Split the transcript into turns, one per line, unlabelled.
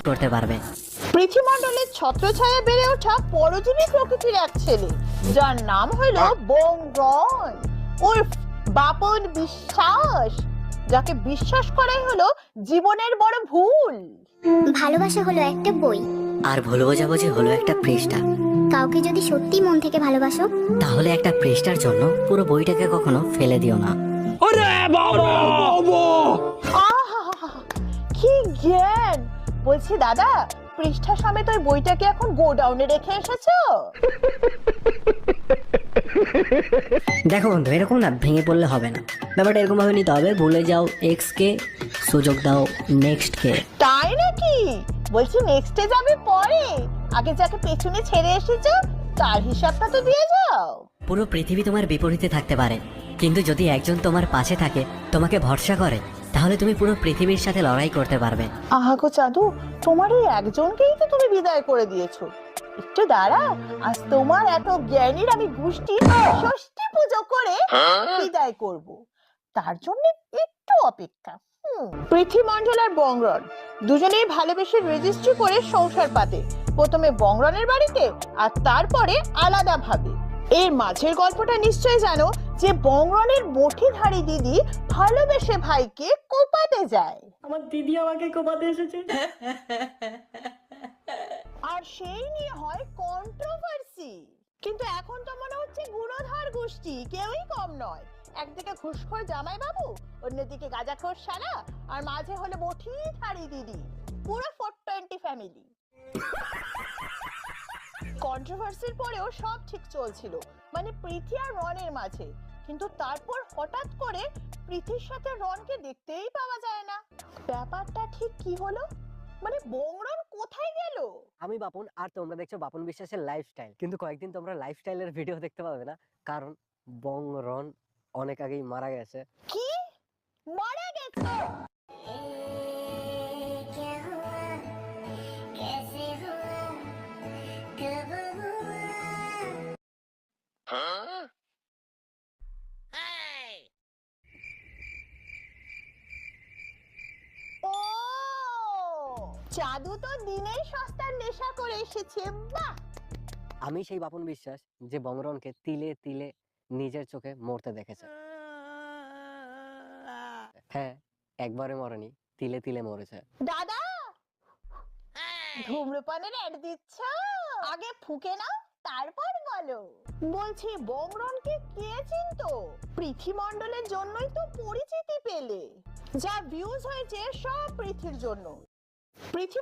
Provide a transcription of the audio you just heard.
করতে পারবে।
পৃথিমণ্ডলের ছত্রছায়া বেড়ে ওঠা পরজীবী প্রকৃতির এক ছেলে, যার নাম হলো বংরন উর্ফ বাপন বিশ্বাস, যাকে বিশ্বাস করাই হলো জীবনের বড় ভুল।
ভালোবাসা হলো একটা বই,
আর ভুল বোঝাবুঝি হলো একটা পৃষ্ঠা।
কাউকে যদি সত্যি মন থেকে ভালোবাসো
তাহলে একটা পৃষ্ঠার জন্য পুরো বইটাকে কখনো ফেলে দিও না।
আহা, কি জ্ঞান! বলছি দাদা, পৃষ্ঠা সমেত ওই বইটাকে এখন গোডাউনে রেখে এসেছো?
দেখো বন্ধু, এরকম না ভেঙে পড়লে হবে না। ব্যাপারটা এরকম ভাবে নিতে হবে, ভুলে যাও এক্স কে, সুযোগ দাও নেক্সট কে।
তাই নাকি? বলছি নেক্সটে যাবে পরে, আগে যাকে পেছনে ছেড়ে এসেছো তার হিসাবটা তো দিয়ে যাও।
পুরো পৃথিবী তোমার বিপরীতে থাকতে পারে, কিন্তু যদি একজন তোমার পাশে থাকে, তোমাকে ভরসা করে, তাহলে তুমি পুরো পৃথিবীর সাথে লড়াই করতে পারবে।
আহা গো চাঁদু, তোমার এই একজনকেই তো তুমি বিদায় করে দিয়েছো। একটু দাঁড়া, আজ তোমার এত জ্ঞানীর আমি গোষ্ঠী ষষ্ঠী পুজো করে বিদায় করব। তার জন্য একটু অপেক্ষা। পৃথিমণ্ডল আর বংরন দুজনেই ভালোবেসে রেজিস্ট্রি করে সংসার পাতে, প্রথমে বংরনের বাড়িতে আর তারপরে আলাদা ভাবে। এর মাঝের গল্পটা নিশ্চয় জানো, যে বংরনের বটিধারী দিদি ভালোবেসে ভাইকে কোপাতে যায়।
আমার দিদি আমাকে কোপাতে এসেছে।
আর সেই নিয়ে হয় কন্ট্রোভার্সি। কিন্তু এখন তো মনে হচ্ছে গুণধর গোষ্ঠী কেউই কম নয়। একদিকে ঘুষখোর জামাই বাবু, অন্যদিকে গাঁজাখোর শালা, আর মাঝে হলো বটিধারী দিদি। পুরো 420 ফ্যামিলি। কন্ট্রোভার্সির পরেও সব ঠিক চলছিল, মানে প্রীতি আর রনের মাঝে। কিন্তু তারপর হঠাৎ করে প্রীতির সাথে রনকে দেখতেই পাওয়া যায় না। ব্যাপারটা ঠিক কি হলো? মানে বংরন কোথায় গেল?
আমি বাপন, আর তোমরা দেখছো বাপন বিশ্বাসের লাইফস্টাইল। কিন্তু কয়েকদিন তোমরা লাইফস্টাইলের ভিডিও দেখতে পাবে না, কারণ বংরন অনেক আগেই মারা গেছে।
কি? মারা গেছে? ও, জাদু তো দিনেই সস্তার নেশা করে এসেছে। বাহ!
আমি সেই বাপন বিশ্বাস যে বংরনকে তিলে তিলে নিজের চোখে মরতে দেখেছে। হ্যাঁ, একবারে মরেনি, তিলে তিলে মরেছে।
দাদা, ধূম্রপানের অ্যাড দিচ্ছ? আগে ফুঁকে নাও, তারপর বলো। বলছি বংরনকে কে চিনতো? পৃথিমণ্ডলের জন্যই তো পরিচিতি পেলে। যা ভিউজ হয়েছে সব পৃথির জন্য। পৃথি